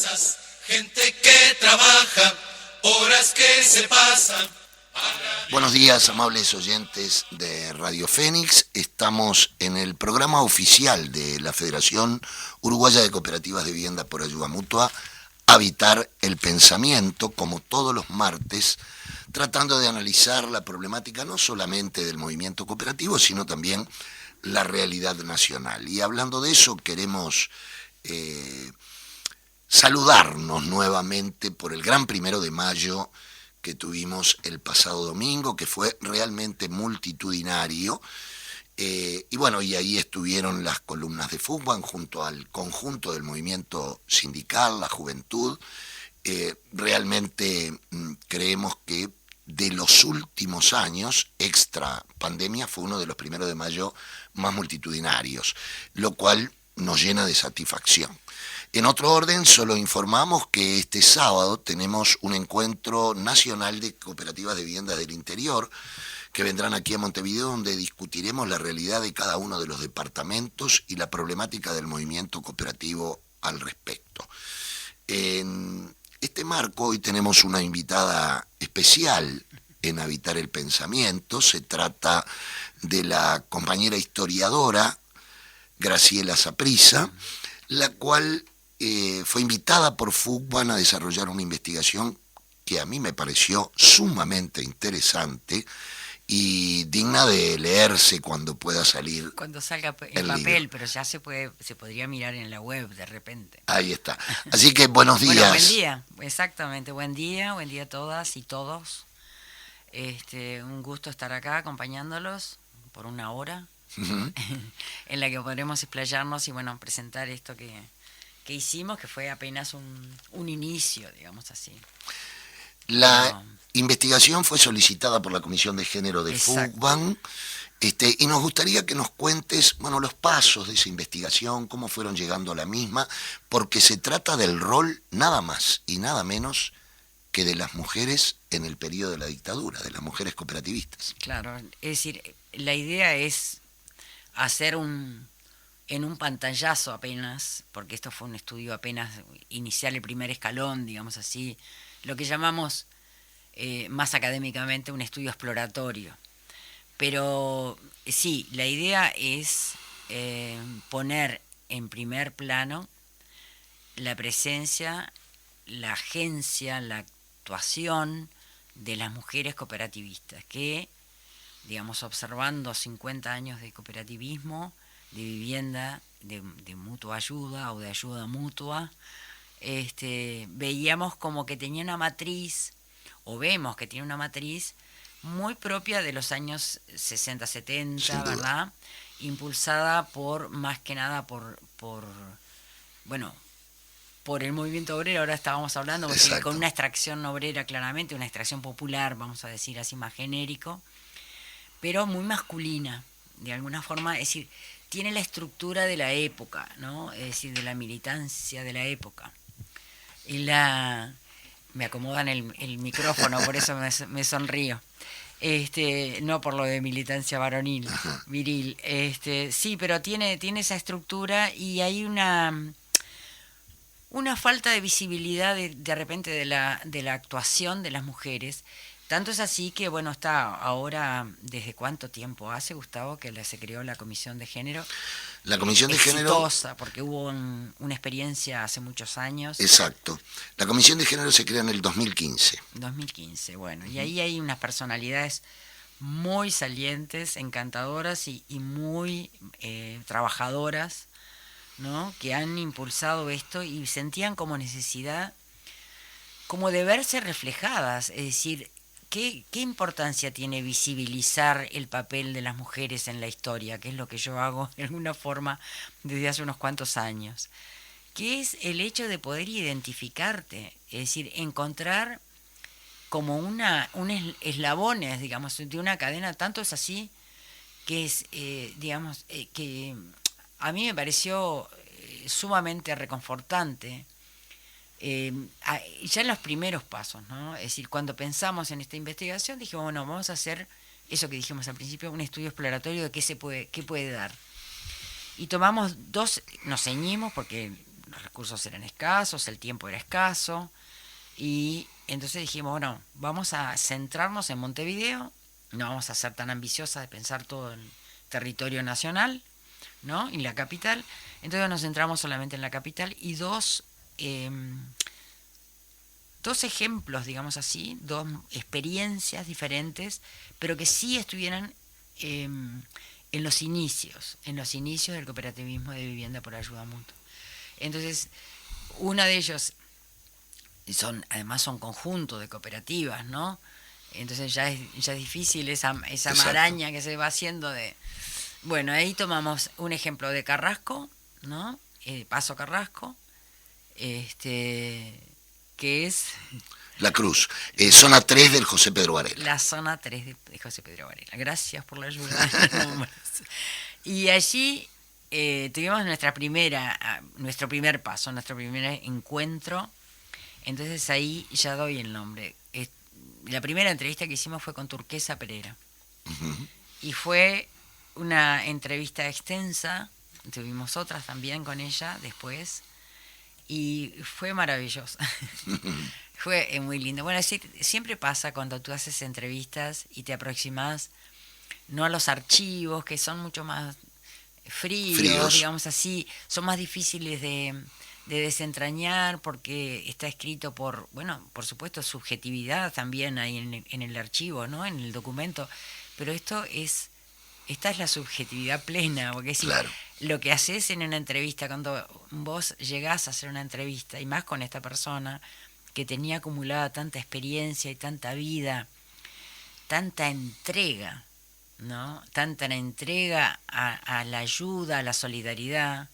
casas, gente que trabaja, horas que se pasan. Buenos días, amables oyentes de Radio Fénix. Estamos en el programa oficial de la Federación Uruguaya de Cooperativas de Vivienda por Ayuda Mutua, Habitar el Pensamiento, como todos los martes, tratando de analizar la problemática no solamente del movimiento cooperativo, sino también la realidad nacional. Y hablando de eso, queremos saludarnos nuevamente por el gran 1 de mayo que tuvimos el pasado domingo, que fue realmente multitudinario. Y bueno, y ahí estuvieron las columnas de fútbol junto al conjunto del movimiento sindical, la juventud. Realmente creemos que de los últimos años, extra pandemia, fue uno de los 1 de mayo más multitudinarios, lo cual nos llena de satisfacción. En otro orden, solo informamos que este sábado tenemos un encuentro nacional de cooperativas de viviendas del interior que vendrán aquí a Montevideo, donde discutiremos la realidad de cada uno de los departamentos y la problemática del movimiento cooperativo al respecto. En este marco, hoy tenemos una invitada especial en Habitar el Pensamiento. Se trata de la compañera historiadora Graciela Saprissa, la cual fue invitada por FUCBAN a desarrollar una investigación que a mí me pareció sumamente interesante y digna de leerse cuando pueda salir. Cuando salga el papel, libro. Pero ya se podría mirar en la web de repente. Ahí está. Así que buenos días. Bueno, buen día, exactamente. Buen día a todas y todos. Un gusto estar acá acompañándolos por una hora, en la que podremos explayarnos y bueno, presentar esto que hicimos, que fue apenas un inicio, digamos así. La investigación fue solicitada por la Comisión de Género de FUCBAN, y nos gustaría que nos cuentes, bueno, los pasos de esa investigación, cómo fueron llegando a la misma, porque se trata del rol nada más y nada menos que de las mujeres en el periodo de la dictadura, de las mujeres cooperativistas. Claro, es decir, la idea es hacer en un pantallazo apenas, porque esto fue un estudio apenas inicial, el primer escalón, digamos así, lo que llamamos más académicamente un estudio exploratorio. Pero sí, la idea es poner en primer plano la presencia, la agencia, la actuación de las mujeres cooperativistas, que, digamos, observando 50 años de cooperativismo, de vivienda, de mutua ayuda o de ayuda mutua, veíamos como que tenía una matriz, o vemos que tiene una matriz muy propia de los años 60, 70, ¿verdad? Impulsada por, más que nada, por el movimiento obrero. Ahora estábamos hablando, con una extracción obrera claramente, una extracción popular, vamos a decir así más genérico, pero muy masculina, de alguna forma, es decir, tiene la estructura de la época, ¿no? Es decir, de la militancia de la época. Y me acomodan el micrófono, por eso me sonrío. No por lo de militancia varonil, viril. Sí, pero tiene esa estructura y hay una falta de visibilidad de repente de la actuación de las mujeres. Tanto es así que, bueno, está ahora, ¿desde cuánto tiempo hace, Gustavo, que se creó la Comisión de Género? La Comisión de Género... Exitosa, porque hubo una experiencia hace muchos años. Exacto. La Comisión de Género se crea en el 2015. 2015, bueno. Y ahí hay unas personalidades muy salientes, encantadoras y muy trabajadoras, ¿no? Que han impulsado esto y sentían como necesidad, como de verse reflejadas, es decir, ¿qué importancia tiene visibilizar el papel de las mujeres en la historia? Que es lo que yo hago de alguna forma desde hace unos cuantos años. Que es el hecho de poder identificarte, es decir, encontrar como un eslabones, digamos, de una cadena. Tanto es así que es, que a mí me pareció sumamente reconfortante. Ya en los primeros pasos, ¿no? Es decir, cuando pensamos en esta investigación, dijimos, bueno, vamos a hacer eso que dijimos al principio, un estudio exploratorio de qué puede dar. Y tomamos nos ceñimos, porque los recursos eran escasos, el tiempo era escaso, y entonces dijimos, bueno, vamos a centrarnos en Montevideo, no vamos a ser tan ambiciosas de pensar todo en territorio nacional, ¿no? Y la capital. Entonces nos centramos solamente en la capital y dos ejemplos, digamos así, dos experiencias diferentes, pero que sí estuvieran en los inicios del cooperativismo de vivienda por ayuda mutua. Entonces, uno de ellos además son conjuntos de cooperativas, ¿no? Entonces ya es difícil esa maraña que se va haciendo de... Bueno, ahí tomamos un ejemplo de Carrasco, ¿no? Paso Carrasco, que es... La Cruz, zona 3 del José Pedro Varela. La zona 3 de José Pedro Varela. Gracias por la ayuda. Y allí tuvimos nuestro primer paso, nuestro primer encuentro. Entonces ahí ya doy el nombre. La primera entrevista que hicimos fue con Turquesa Pereira. Uh-huh. Y fue una entrevista extensa. Tuvimos otras también con ella después. Y fue maravilloso. Fue muy lindo. Bueno, siempre pasa cuando tú haces entrevistas y te aproximas no a los archivos, que son mucho más fríos, digamos así, son más difíciles de desentrañar porque está escrito por supuesto, subjetividad también hay en el archivo, ¿no? En el documento, pero esta es la subjetividad plena, porque claro. Lo que haces en una entrevista, cuando vos llegás a hacer una entrevista, y más con esta persona que tenía acumulada tanta experiencia y tanta vida, tanta entrega, ¿no? Tanta entrega a la ayuda, a la solidaridad,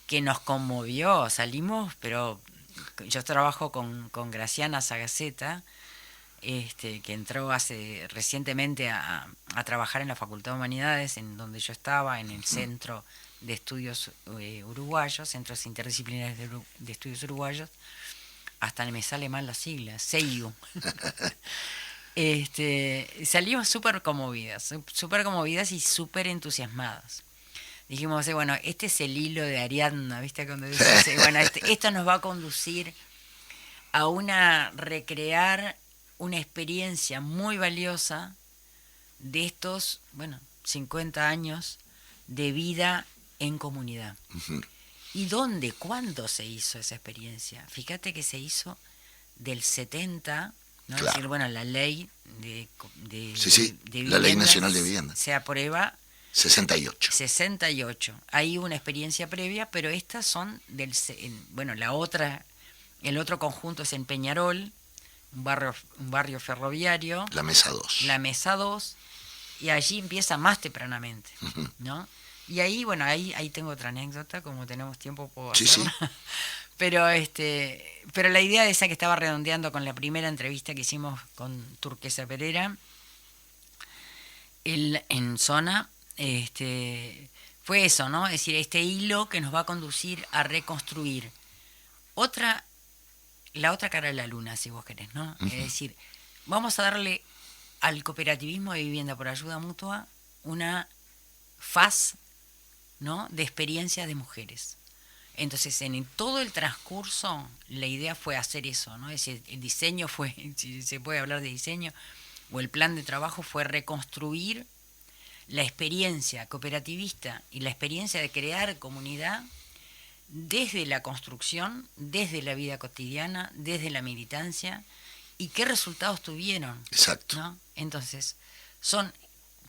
que nos conmovió. Salimos, pero yo trabajo con Graciana Sagaceta, que entró recientemente a trabajar en la Facultad de Humanidades, en donde yo estaba, en el Centro de Estudios Uruguayos, Centros Interdisciplinarios de Estudios Uruguayos, hasta me sale mal las siglas, CEIU. Salimos súper conmovidas y súper entusiasmadas. Dijimos, bueno, este es el hilo de Ariadna, ¿viste? Cuando dice, bueno, esto nos va a conducir a recrear una experiencia muy valiosa de estos, 50 años de vida en comunidad. Uh-huh. ¿Y dónde, cuándo se hizo esa experiencia? Fíjate que se hizo del 70, ¿no? Claro. Es decir, la ley de la Ley Nacional de Vivienda se aprueba 68. Hay una experiencia previa, pero estas son el otro conjunto es en Peñarol, un barrio ferroviario. La Mesa 2. La Mesa 2, y allí empieza más tempranamente, Uh-huh. ¿no? Y ahí, ahí tengo otra anécdota, como tenemos tiempo puedo sí, hacerla. Sí. Pero la idea de esa que estaba redondeando con la primera entrevista que hicimos con Turquesa Pereira, en zona, fue eso, ¿no? Es decir, este hilo que nos va a conducir a reconstruir la otra cara de la luna, si vos querés, ¿no? Uh-huh. Es decir, vamos a darle al cooperativismo de vivienda por ayuda mutua una faz, ¿no? De experiencias de mujeres. Entonces, en todo el transcurso, la idea fue hacer eso, ¿no? Es decir, el diseño fue, si se puede hablar de diseño, o el plan de trabajo fue reconstruir la experiencia cooperativista y la experiencia de crear comunidad desde la construcción, desde la vida cotidiana, desde la militancia, y qué resultados tuvieron. Exacto. ¿No? Entonces,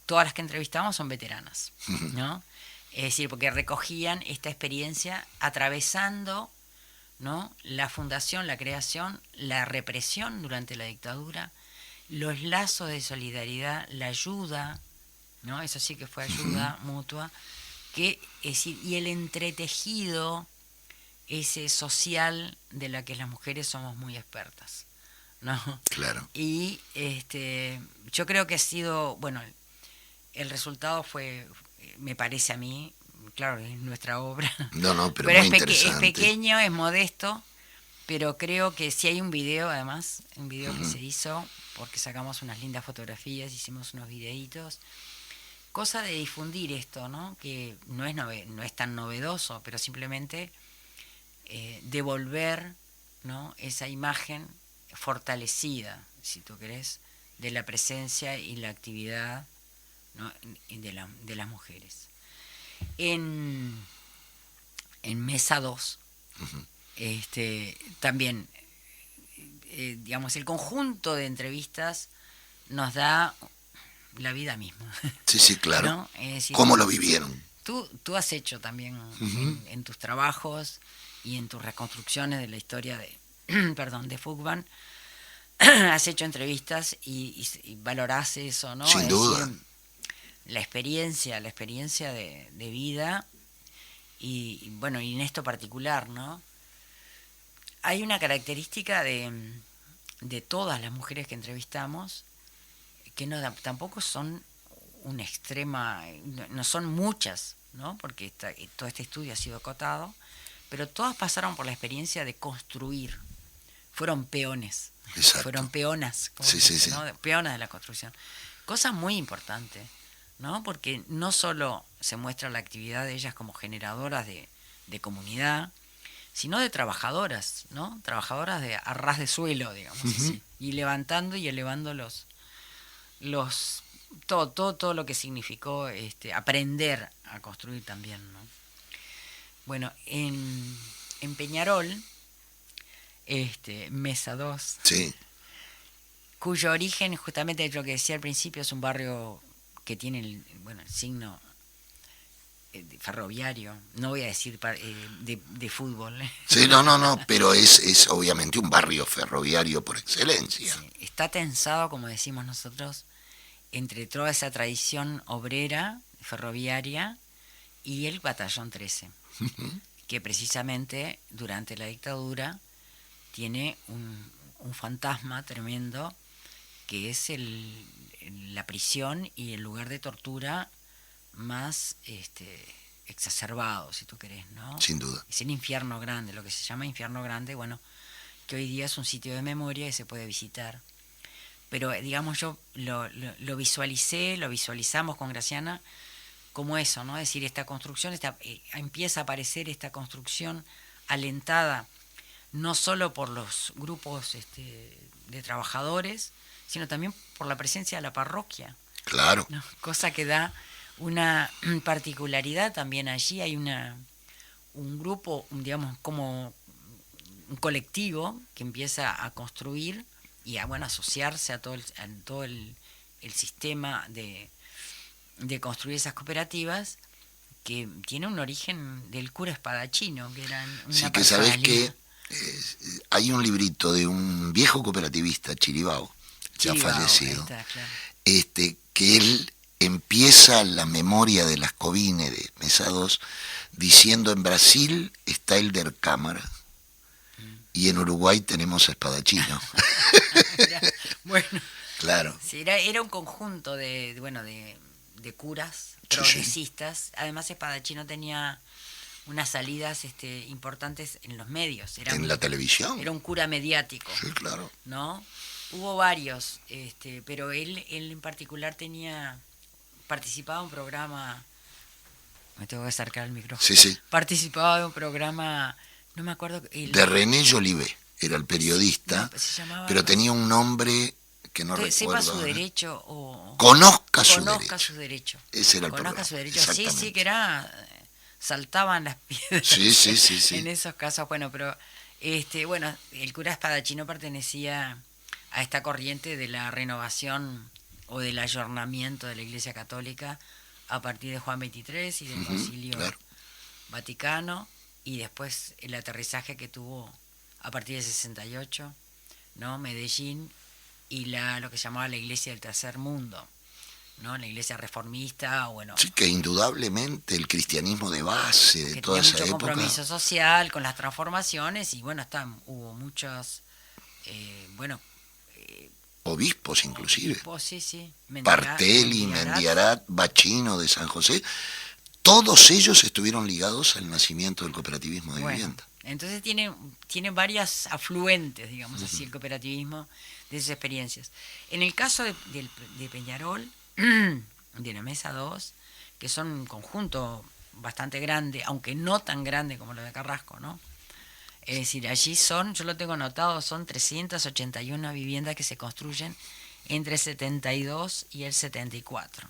todas las que entrevistamos son veteranas, ¿no? Es decir, porque recogían esta experiencia atravesando, ¿no? La fundación, la creación, la represión durante la dictadura, los lazos de solidaridad, la ayuda, ¿no? Eso sí que fue ayuda mutua, es decir, y el entretejido ese social de la que las mujeres somos muy expertas, ¿no? Claro. Y yo creo que ha sido, el resultado fue, me parece a mí, claro, es nuestra obra. Pero muy interesante. Es pequeño, es modesto, pero creo que sí hay un video, además, que se hizo, porque sacamos unas lindas fotografías, hicimos unos videitos, cosa de difundir esto, ¿no? Que no es tan novedoso, pero simplemente devolver, ¿no?, esa imagen fortalecida, si tú querés, de la presencia y la actividad, ¿no?, de las mujeres. En Mesa 2, también, digamos, el conjunto de entrevistas nos da la vida misma. Sí, sí, claro. ¿No? Es decir, ¿Cómo lo vivieron? Tú has hecho también en tus trabajos y en tus reconstrucciones de la historia de Fugban, has hecho entrevistas y valorás eso, ¿no? Sin duda. Decir, la experiencia de vida y bueno, y en esto particular, ¿no? Hay una característica de todas las mujeres que entrevistamos que tampoco son una extrema, no son muchas, ¿no? Porque todo este estudio ha sido acotado, pero todas pasaron por la experiencia de construir, fueron peones. Exacto. Fueron peonas, Sí, ¿no? Peonas de la construcción. Cosa muy importante, ¿no? Porque no solo se muestra la actividad de ellas como generadoras de comunidad, sino de trabajadoras, ¿no? Trabajadoras a ras de suelo, digamos así, y levantando y elevando todo lo que significó aprender a construir también, ¿no? Bueno, en Peñarol, Mesa 2, Sí. cuyo origen, justamente lo que decía al principio, es un barrio que tiene el signo ferroviario, no voy a decir de fútbol. Sí, no, pero es obviamente un barrio ferroviario por excelencia. Sí, está tensado, como decimos nosotros, entre toda esa tradición obrera, ferroviaria, y el Batallón 13, que precisamente durante la dictadura tiene un fantasma tremendo, que es la prisión y el lugar de tortura más exacerbado, si tú querés, ¿no? Sin duda. Es el infierno grande, lo que se llama infierno grande, bueno, que hoy día es un sitio de memoria y se puede visitar. Pero digamos, yo lo visualizamos con Graciana como eso, ¿no? Es decir, esta construcción, empieza a aparecer esta construcción alentada no solo por los grupos de trabajadores, sino también por la presencia de la parroquia. Claro. ¿No? Cosa que da una particularidad también allí. Hay un grupo, digamos, como un colectivo que empieza a construir y a asociarse a todo el sistema de construir esas cooperativas, que tiene un origen del cura espadachino, que eran una Sí, que sabés personalidad. que hay un librito de un viejo cooperativista, Chiribao, ya fallecido, Está, claro. Que él empieza la memoria de las Covine de Mesa 2 diciendo: en Brasil está el Der Cámara y en Uruguay tenemos a Espadachino. Bueno, Claro. sí, era un conjunto de curas progresistas. Además, Espadachino tenía unas salidas importantes en los medios. En la televisión. Era un cura mediático. Sí, claro. ¿No? Hubo varios, pero él en particular participaba en un programa. Me tengo que acercar al micrófono. Sí, sí. Participaba de un programa, no me acuerdo. De René Jolivet, era el periodista, no, se llamaba pero tenía un nombre que no recuerdo. Sepa su ahora. derecho o... Conozca su su derecho. Ese era el Conozca programa. su derecho. Exactamente. Sí, que era... Saltaban las piedras. Sí. En esos casos, bueno, pero... el cura espadachino pertenecía a esta corriente de la renovación o del ayornamiento de la Iglesia Católica a partir de Juan XXIII y del Concilio Vaticano, y después el aterrizaje que tuvo a partir de 68, ¿no? Medellín, y lo que llamaba la Iglesia del Tercer Mundo, ¿no? La Iglesia reformista, Sí, que indudablemente el cristianismo de base de que toda tenía esa mucho época. compromiso social con las transformaciones, y hubo muchos Obispos inclusive. obispos, sí. Partelli, Mendiarat, Bachino de San José, todos ellos estuvieron ligados al nacimiento del cooperativismo de vivienda. Entonces tiene varias afluentes, digamos así, el cooperativismo de esas experiencias. En el caso de Peñarol, de la Mesa 2, que son un conjunto bastante grande, aunque no tan grande como lo de Carrasco, ¿no? Es decir, allí son, yo lo tengo anotado, son 381 viviendas que se construyen entre el 72 y el 74.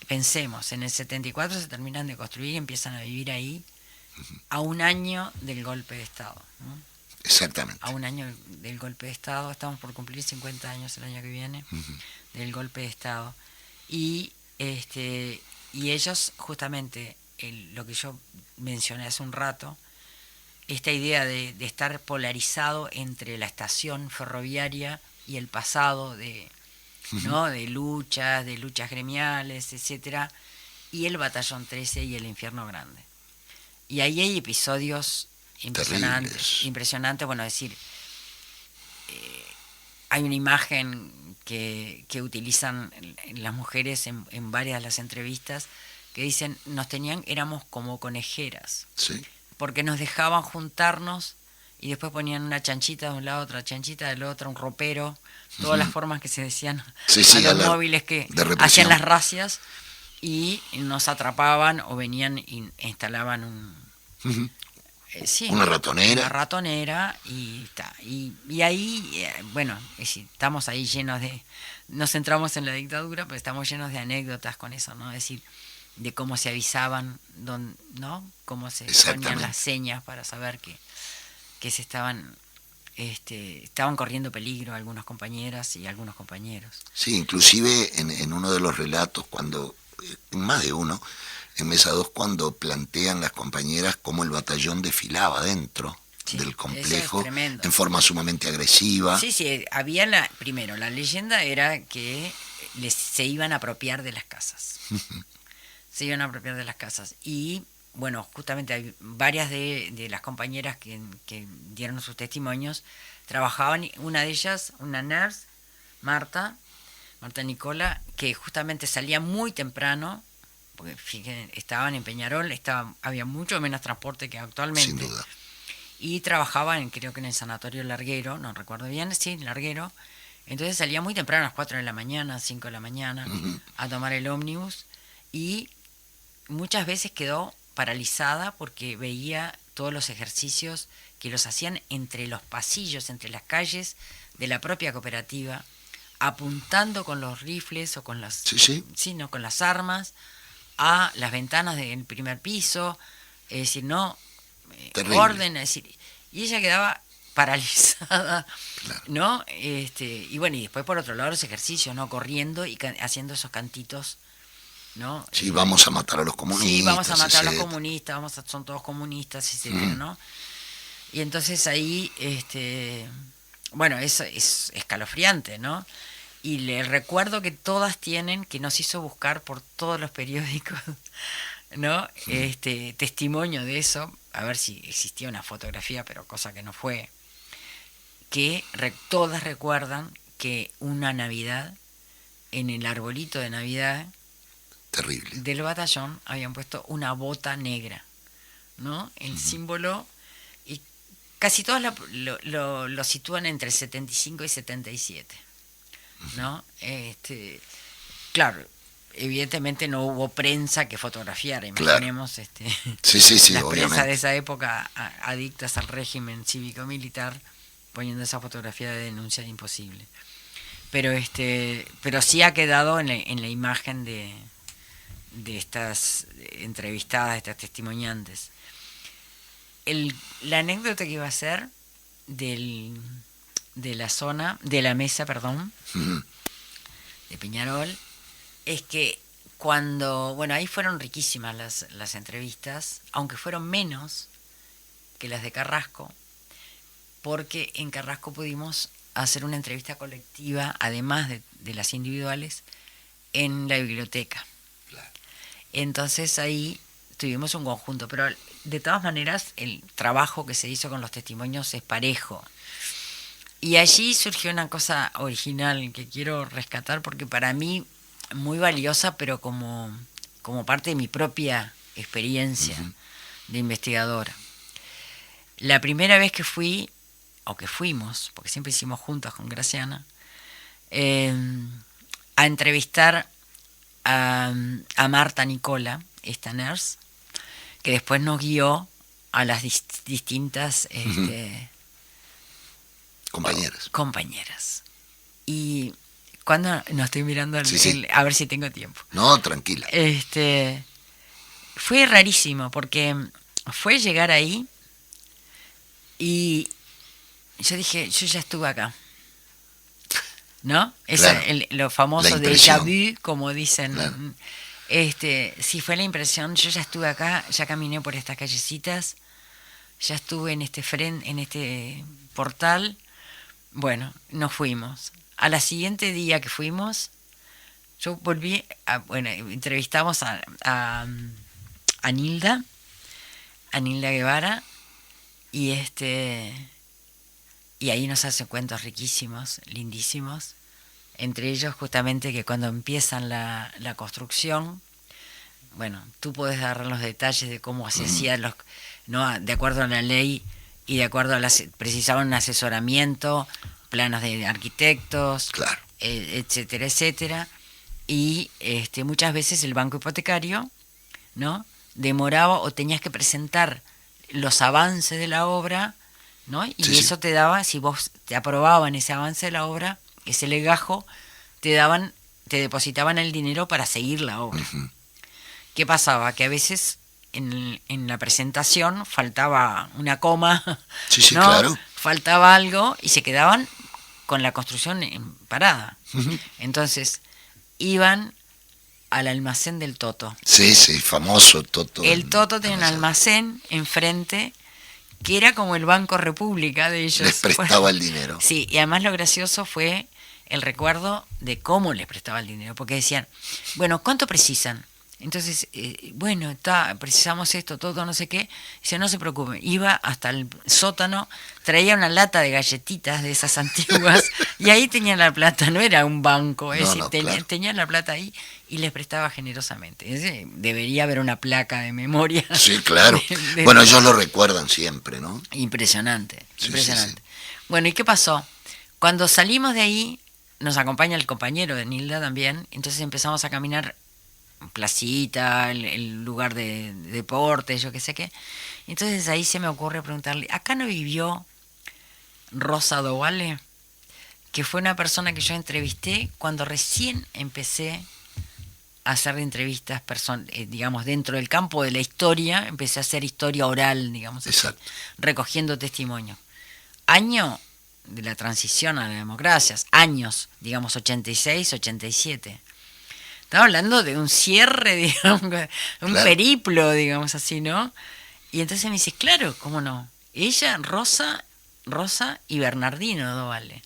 Pensemos, en el 74 se terminan de construir y empiezan a vivir ahí a un año del golpe de Estado, ¿no? Exactamente. A un año del golpe de Estado, estamos por cumplir 50 años el año que viene del golpe de Estado. Y y ellos justamente, lo que yo mencioné hace un rato, esta idea de estar polarizado entre la estación ferroviaria y el pasado ¿no? de luchas gremiales, etcétera, y el Batallón 13 y el Infierno Grande. Y ahí hay episodios impresionantes, bueno, es decir, hay una imagen que utilizan las mujeres en varias de las entrevistas que dicen, éramos como conejeras, Sí. porque nos dejaban juntarnos y después ponían una chanchita de un lado, otra chanchita del otro, un ropero, todas las formas que se decían a los móviles que hacían las racias, y nos atrapaban o venían y instalaban una ratonera. Una ratonera y está. Y ahí, bueno, estamos ahí nos centramos en la dictadura, pero estamos llenos de anécdotas con eso, ¿no? Es decir, de cómo se avisaban, ¿no? Cómo se ponían las señas para saber que se estaban corriendo peligro algunas compañeras y algunos compañeros. Sí, inclusive en uno de los relatos, en más de uno, en Mesa 2, cuando plantean las compañeras cómo el batallón desfilaba dentro del complejo en forma sumamente agresiva. Sí, había primero, la leyenda era que se iban a apropiar de las casas. Se iban a apropiar de las casas. Y bueno, justamente hay varias de las compañeras que dieron sus testimonios, trabajaban, una de ellas, una nurse, Marta Nicola, que justamente salía muy temprano, porque fíjense, estaban en Peñarol, había mucho menos transporte que actualmente. Sin duda. Y trabajaba creo que en el sanatorio Larguero, no recuerdo bien, sí, Larguero. Entonces salía muy temprano, a las 4 de la mañana, 5 de la mañana, a tomar el ómnibus, y muchas veces quedó paralizada porque veía todos los ejercicios que los hacían entre los pasillos, entre las calles de la propia cooperativa, apuntando con los rifles o con con las armas a las ventanas del primer piso, es decir, orden, es decir, y ella quedaba paralizada, claro. ¿No? Y bueno, y después por otro lado los ejercicios, ¿no? Corriendo y haciendo esos cantitos, ¿no? Sí, vamos a matar a los comunistas. Sí, vamos a matar a los comunistas, son todos comunistas, etcétera, ¿no? Y entonces ahí, bueno, eso es escalofriante, ¿no? Y le recuerdo que todas tienen, que nos hizo buscar por todos los periódicos, ¿no? Testimonio de eso, a ver si existía una fotografía, pero cosa que no fue, que todas recuerdan que una Navidad, en el arbolito de Navidad terrible del batallón, habían puesto una bota negra, ¿no? El símbolo, y casi todas lo sitúan entre 75 y 77, ¿no? Claro, evidentemente no hubo prensa que fotografiara, imaginemos, claro. Sí, las obviamente. prensas de esa época adictas al régimen cívico-militar poniendo esa fotografía de denuncia de imposible. Pero sí ha quedado en la imagen de estas entrevistadas, de estas testimoniantes. La anécdota que iba a ser de la mesa, de Peñarol, es que bueno, ahí fueron riquísimas las entrevistas, aunque fueron menos que las de Carrasco, porque en Carrasco pudimos hacer una entrevista colectiva, además de las individuales, en la biblioteca. Claro. Entonces ahí tuvimos un conjunto, pero de todas maneras el trabajo que se hizo con los testimonios es parejo. Y allí surgió una cosa original que quiero rescatar, porque para mí muy valiosa, pero como parte de mi propia experiencia de investigadora. La primera vez que fuimos, porque siempre hicimos juntas con Graciana, a entrevistar a Marta Nicola, esta nurse, que después nos guió a las distintas compañeras. Y cuando no estoy mirando a ver si tengo tiempo. No, tranquila. Fue rarísimo porque fue llegar ahí y yo dije, yo ya estuve acá. ¿No? Claro. Lo famoso déjà vu, como dicen. Claro. Sí, fue la impresión, yo ya estuve acá, ya caminé por estas callecitas, ya estuve en este portal. Bueno, nos fuimos. A la siguiente día que fuimos, yo volví, entrevistamos a Nilda Guevara, y y ahí nos hace cuentos riquísimos, lindísimos. Entre ellos justamente que cuando empiezan la construcción, bueno, tú puedes dar los detalles de cómo se hacían ¿no? De acuerdo a la ley y de acuerdo a precisaban un asesoramiento, planos de arquitectos, claro, etcétera, etcétera. Y muchas veces el banco hipotecario, ¿no? Demoraba o tenías que presentar los avances de la obra, ¿no? Y eso te daba, si vos te aprobaban ese avance de la obra, ese legajo, te depositaban el dinero para seguir la obra. ¿Qué pasaba? Que a veces en la presentación faltaba una coma, ¿no? Claro. Faltaba algo y se quedaban con la construcción parada. Entonces iban al almacén del Toto. Sí, famoso Toto. El Toto tenía un almacén enfrente que era como el Banco República de ellos. Les prestaba el dinero. Sí, y además lo gracioso fue el recuerdo de cómo les prestaba el dinero, porque decían, bueno, ¿cuánto precisan? Entonces, bueno, precisamos esto, todo, no sé qué. Dice, no se preocupen. Iba hasta el sótano, traía una lata de galletitas de esas antiguas y ahí tenían la plata, no era un banco, es decir, claro. tenían la plata ahí y les prestaba generosamente. Debería haber una placa de memoria. Sí, claro. Bueno, ellos lo recuerdan siempre, ¿no? Impresionante, impresionante. Sí. Bueno, ¿y qué pasó? Cuando salimos de ahí, nos acompaña el compañero de Nilda también, entonces empezamos a caminar placita, el lugar de deportes, yo qué sé qué. Entonces ahí se me ocurre preguntarle, ¿acá no vivió Rosa Dovale? Que fue una persona que yo entrevisté cuando recién empecé a hacer entrevistas, digamos, dentro del campo de la historia, empecé a hacer historia oral, digamos, recogiendo testimonios. Año de la transición a la democracia, años, digamos, 86, 87. Estaba hablando de un cierre, digamos, un periplo, digamos así, ¿no? Y entonces me dice, claro, ¿cómo no? Ella, Rosa y Bernardino Dovale.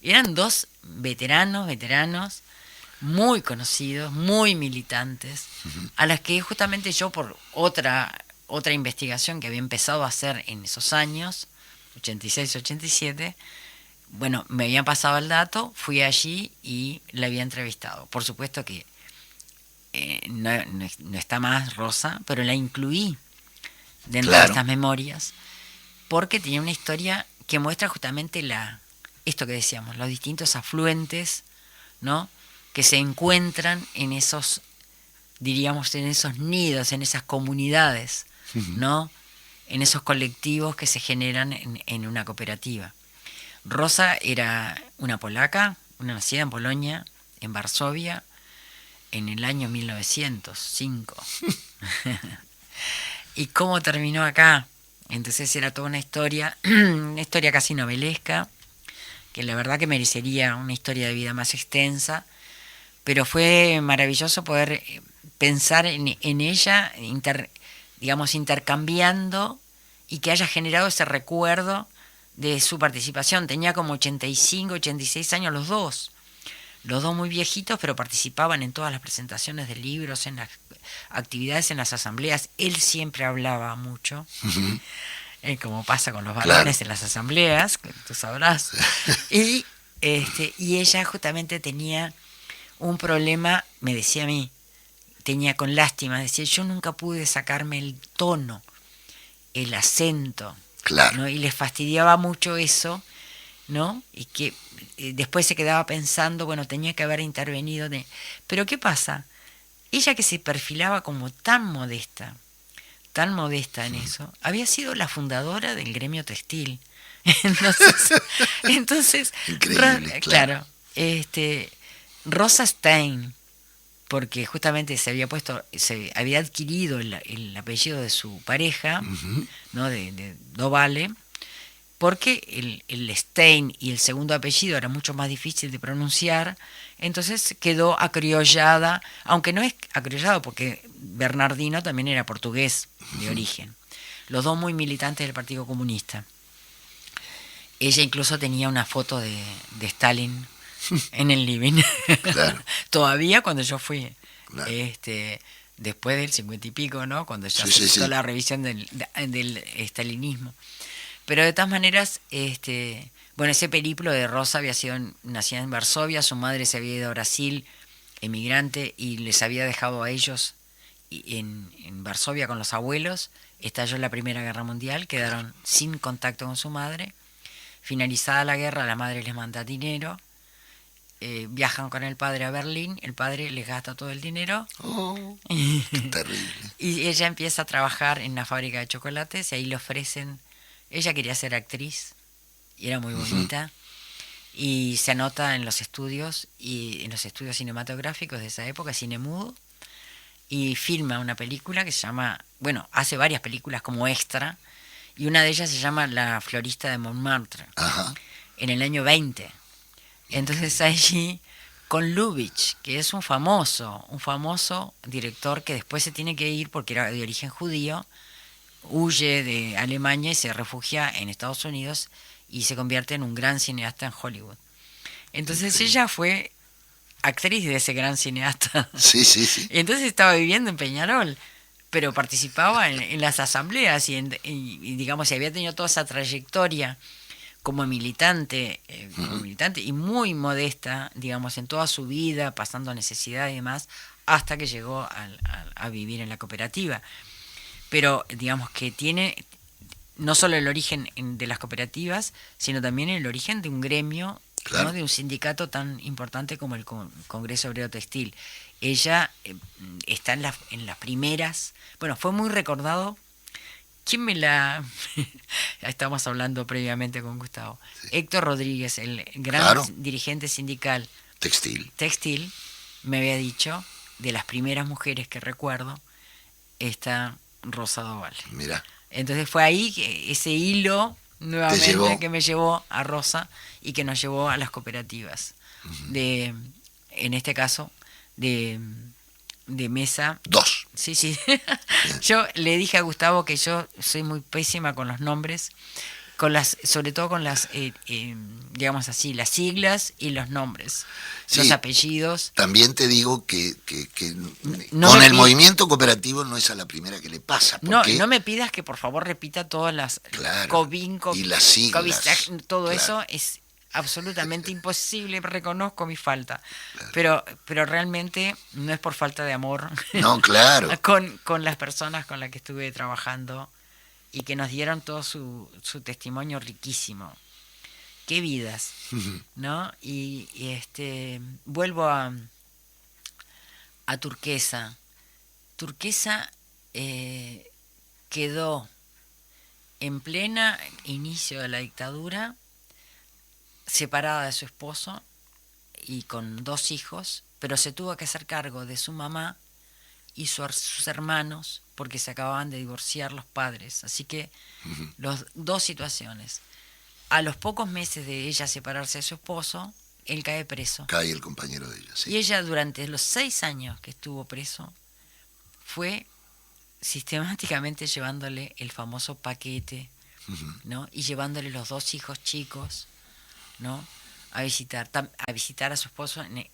Eran dos veteranos, muy conocidos, muy militantes, a las que justamente yo por otra investigación que había empezado a hacer en esos años, 86, 87, bueno, me habían pasado el dato, fui allí y la había entrevistado. Por supuesto que no está más Rosa, pero la incluí dentro de estas memorias porque tenía una historia que muestra justamente esto que decíamos, los distintos afluentes, ¿no? Que se encuentran en esos, diríamos, en esos nidos, en esas comunidades, ¿no? En esos colectivos que se generan en una cooperativa. Rosa era una polaca, una nacida en Polonia, en Varsovia, en el año 1905. ¿Y cómo terminó acá? Entonces era toda una historia casi novelesca, que la verdad que merecería una historia de vida más extensa, pero fue maravilloso poder pensar en ella, digamos, intercambiando, y que haya generado ese recuerdo de su participación. Tenía como 85, 86 años los dos muy viejitos, pero participaban en todas las presentaciones de libros, en las actividades, en las asambleas. Él siempre hablaba mucho, como pasa con los varones en las asambleas, que tú sabrás. Y ella justamente tenía un problema, me decía a mí, tenía con lástima, decía, yo nunca pude sacarme el tono, el acento, ¿no? Y les fastidiaba mucho eso, ¿no? Y que después se quedaba pensando, bueno, tenía que haber intervenido. Pero ¿qué pasa? Ella, que se perfilaba como tan modesta, tan modesta en eso, había sido la fundadora del gremio textil. Entonces, Increíble, claro, Rosa Stein, porque justamente se había adquirido el apellido de su pareja, ¿no? de Dovale, porque el Stein y el segundo apellido era mucho más difícil de pronunciar, entonces quedó acriollada, aunque no es acriollado porque Bernardino también era portugués de origen, los dos muy militantes del Partido Comunista. Ella incluso tenía una foto de Stalin en el living. Claro. Todavía cuando yo fui, Claro. después del 50 y pico, ¿no? Cuando ya Sí, se sí, hizo sí. la revisión del stalinismo. Pero de todas maneras, bueno, ese periplo de Rosa nacida en Varsovia, su madre se había ido a Brasil, emigrante, y les había dejado a ellos en Varsovia con los abuelos. Estalló la Primera Guerra Mundial, quedaron sin contacto con su madre. Finalizada la guerra, la madre les manda dinero, viajan con el padre a Berlín, el padre les gasta todo el dinero. Oh, qué terrible. Y ella empieza a trabajar en una fábrica de chocolates y ahí le ofrecen, ella quería ser actriz y era muy bonita, y se anota en los estudios cinematográficos de esa época, cine mudo, y filma una película que se llama, bueno, hace varias películas como extra, y una de ellas se llama La florista de Montmartre, Ajá. en el año 20. Entonces allí, con Lubitsch, que es un famoso director que después se tiene que ir porque era de origen judío, huye de Alemania y se refugia en Estados Unidos y se convierte en un gran cineasta en Hollywood. Entonces ella fue actriz de ese gran cineasta. Sí, sí, sí. Y entonces estaba viviendo en Peñarol, pero participaba en las asambleas y digamos, y había tenido toda esa trayectoria como militante y muy modesta, digamos, en toda su vida, pasando necesidad y demás, hasta que llegó a vivir en la cooperativa. Pero digamos que tiene no solo el origen de las cooperativas, sino también el origen de un gremio, Claro. ¿no? De un sindicato tan importante como el Congreso Obrero Textil. Ella está en las primeras, bueno, fue muy recordado. ¿Quién me la...? Estamos hablando previamente con Gustavo. Sí. Héctor Rodríguez, el gran dirigente sindical textil, me había dicho, de las primeras mujeres que recuerdo, está Rosa Dovale. Mira. Entonces fue ahí ese hilo nuevamente que me llevó a Rosa y que nos llevó a las cooperativas. En este caso, de mesa. 2. Sí, sí. Yo le dije a Gustavo que yo soy muy pésima con los nombres, sobre todo con las, digamos así, las siglas y los nombres, sí, los apellidos. También te digo que con el movimiento cooperativo no es a la primera que le pasa. No me pidas que por favor repita todas las y las siglas. Todo eso es absolutamente imposible, reconozco mi falta, pero realmente no es por falta de amor. No, claro. con las personas con las que estuve trabajando y que nos dieron todo su testimonio riquísimo. Qué vidas, ¿no? Y vuelvo a Turquesa. Turquesa quedó en plena inicio de la dictadura, separada de su esposo y con 2 hijos, pero se tuvo que hacer cargo de su mamá y sus hermanos porque se acababan de divorciar los padres. Así que las 2 situaciones. A los pocos meses de ella separarse de su esposo, él cae preso. Cae el compañero de ella, sí. Y ella durante los 6 años que estuvo preso fue sistemáticamente llevándole el famoso paquete, ¿no? Y llevándole los 2 hijos chicos, ¿no? A visitar a su esposo en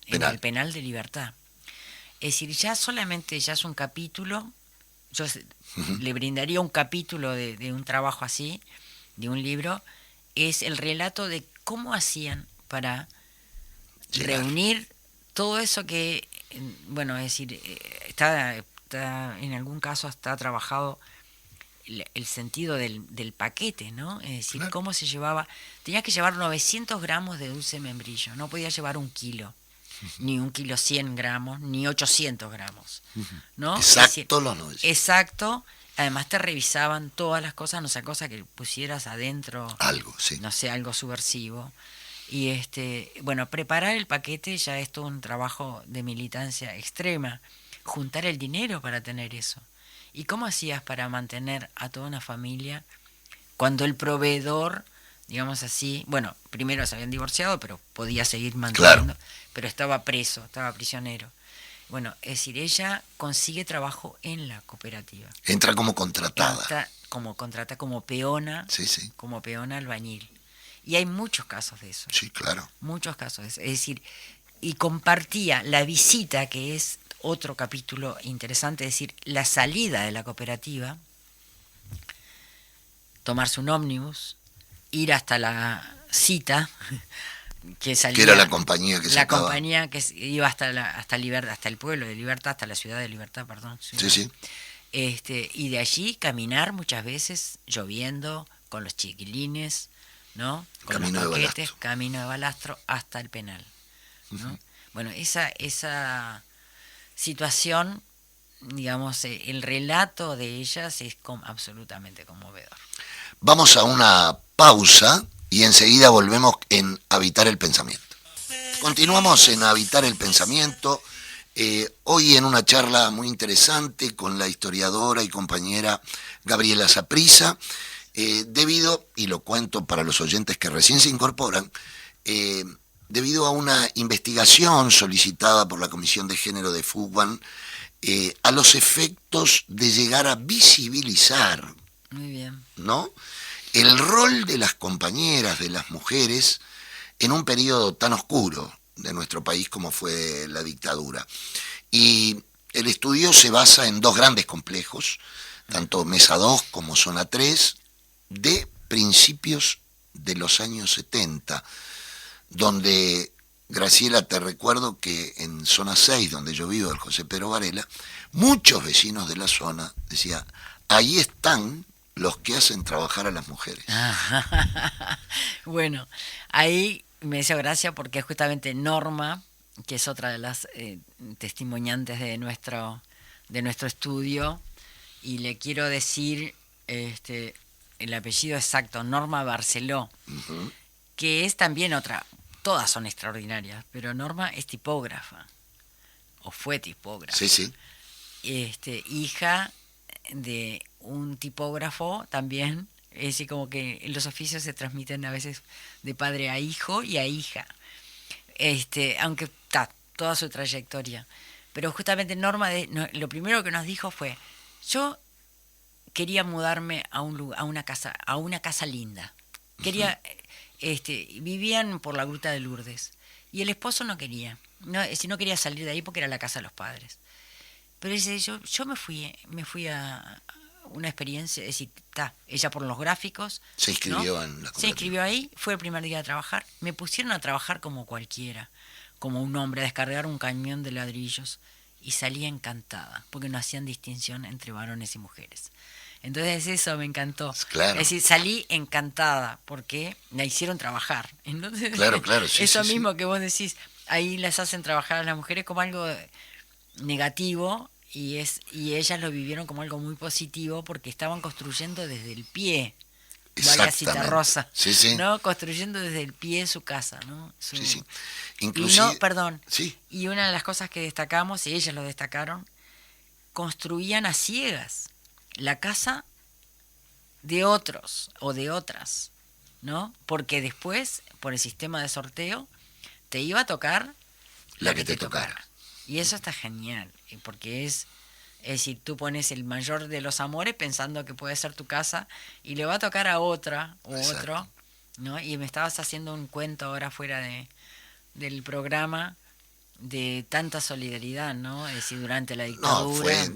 el penal de Libertad. Es decir, ya es un capítulo, yo le brindaría un capítulo de un trabajo así, de un libro, es el relato de cómo hacían para reunir todo eso que, bueno, es decir, está en algún caso está trabajado el sentido del paquete, ¿no? Es decir, cómo se llevaba. Tenías que llevar 900 gramos de dulce membrillo, no podías llevar 1 kilo. ni 1,100 kg, ni 800 gramos, ¿no? Es Exacto decir, los 900. exacto. Además te revisaban todas las cosas, no sea cosa que pusieras adentro, Algo, sí. no sé, algo subversivo. Y bueno, preparar el paquete ya es todo un trabajo de militancia extrema. Juntar el dinero para tener eso. ¿Y cómo hacías para mantener a toda una familia cuando el proveedor, digamos así, bueno, primero se habían divorciado, pero podía seguir manteniendo, Claro. pero estaba preso, estaba prisionero? Bueno, es decir, ella consigue trabajo en la cooperativa. Entra como contratada. Entra como peona, Sí, sí. como peona albañil. Y hay muchos casos de eso. Sí, claro. Muchos casos de eso. Es decir, y compartía la visita, que es otro capítulo interesante, es decir, la salida de la cooperativa, tomarse un ómnibus, ir hasta la cita, que salía, Que era la compañía que la sacaba. compañía que iba hasta hasta el pueblo de Libertad, hasta la ciudad de Libertad, perdón. Sí, sí. Y de allí caminar muchas veces, lloviendo, con los chiquilines, ¿no? Con Camino los de paquetes, Balastro. camino de Balastro hasta el penal, ¿no? Bueno, esa situación, digamos, el relato de ellas es absolutamente conmovedor. Vamos a una pausa y enseguida volvemos en Habitar el Pensamiento. Continuamos en Habitar el Pensamiento, hoy en una charla muy interesante con la historiadora y compañera Gabriela Saprissa, debido, y lo cuento para los oyentes que recién se incorporan, debido a una investigación solicitada por la Comisión de Género de FUCBAN, a los efectos de llegar a visibilizar, Muy bien. ¿no?, el rol de las compañeras, de las mujeres, en un periodo tan oscuro de nuestro país como fue la dictadura. Y el estudio se basa en dos grandes complejos, tanto Mesa 2 como Zona 3, de principios de los años 70, donde, Graciela, te recuerdo que en Zona 6, donde yo vivo, el José Pedro Varela, muchos vecinos de la zona decían, ahí están los que hacen trabajar a las mujeres. Bueno, ahí me hizo gracia porque justamente Norma, que es otra de las testimoniantes de nuestro estudio, y le quiero decir el apellido exacto, Norma Barceló, que es también otra, todas son extraordinarias, pero Norma es tipógrafa, o fue tipógrafa. Sí, sí. Hija de un tipógrafo también, es decir, como que los oficios se transmiten a veces de padre a hijo y a hija, aunque está toda su trayectoria. Pero justamente Norma, lo primero que nos dijo fue, yo quería mudarme a una casa linda. Quería, vivían por la Gruta de Lourdes y el esposo no quería, no quería salir de ahí porque era la casa de los padres. Pero dice, yo me fui a una experiencia, es decir, ella por los gráficos. Se inscribió, ¿no? en la cooperativa. Se inscribió ahí, fue el primer día de trabajar. Me pusieron a trabajar como cualquiera, como un hombre, a descargar un camión de ladrillos. Y salía encantada, porque no hacían distinción entre varones y mujeres. Entonces eso me encantó. Claro. Es decir, salí encantada, porque la hicieron trabajar. Entonces, Claro, sí, eso sí, mismo sí. que vos decís, ahí las hacen trabajar a las mujeres como algo negativo, y ellas lo vivieron como algo muy positivo porque estaban construyendo desde el pie, vaya cita rosa, Sí, sí. ¿no? Construyendo desde el pie su casa, ¿no? Sí, sí. Inclusive, Sí. Y una de las cosas que destacamos, y ellas lo destacaron, construían a ciegas la casa de otros o de otras, ¿no? Porque después, por el sistema de sorteo, te iba a tocar la que te tocara. Y eso está genial, porque es decir, tú pones el mayor de los amores pensando que puede ser tu casa y le va a tocar a otra o Exacto. otro, ¿no? Y me estabas haciendo un cuento ahora fuera del programa de tanta solidaridad, ¿no? Es decir, durante la dictadura.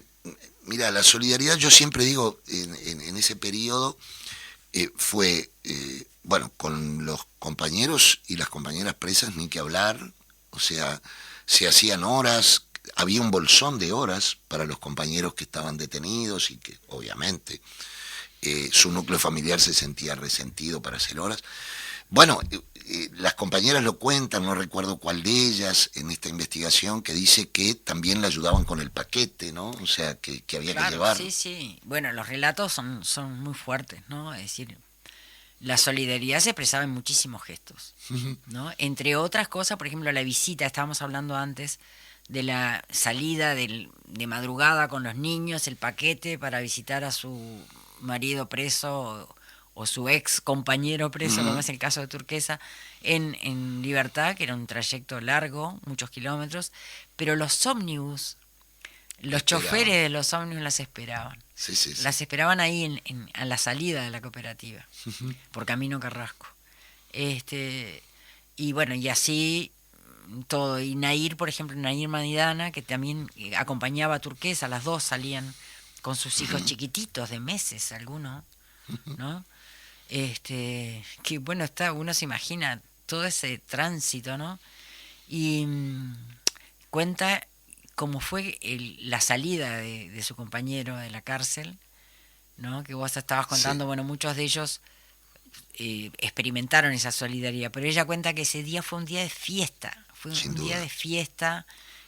Mira, la solidaridad, yo siempre digo, en ese periodo fue, bueno, con los compañeros y las compañeras presas ni que hablar, o sea, se hacían horas, había un bolsón de horas para los compañeros que estaban detenidos y que obviamente su núcleo familiar se sentía resentido para hacer horas. Bueno, las compañeras lo cuentan, no recuerdo cuál de ellas en esta investigación, que dice que también le ayudaban con el paquete, ¿no? O sea, que había que llevar. Sí, sí. Bueno, los relatos son muy fuertes, ¿no? Es decir, la solidaridad se expresaba en muchísimos gestos, ¿no? Entre otras cosas, por ejemplo, la visita, estábamos hablando antes de la salida de madrugada con los niños, el paquete para visitar a su marido preso o su ex compañero preso, como es el caso de Turquesa, en Libertad, que era un trayecto largo, muchos kilómetros, pero los ómnibus, los choferes de los ómnibus las esperaban. Sí, sí, sí. Las esperaban ahí a la salida de la cooperativa, por Camino Carrasco. Y bueno, y así todo. Y Nair, por ejemplo, Nair Manidana, que también acompañaba a Turquesa, las dos salían con sus hijos chiquititos de meses, algunos, ¿no? Que bueno, uno se imagina todo ese tránsito, ¿no? Y cuenta cómo fue la salida de su compañero de la cárcel, ¿no? Que vos estabas contando, bueno, muchos de ellos experimentaron esa solidaridad, pero ella cuenta que ese día fue un día de fiesta, fue un día de fiesta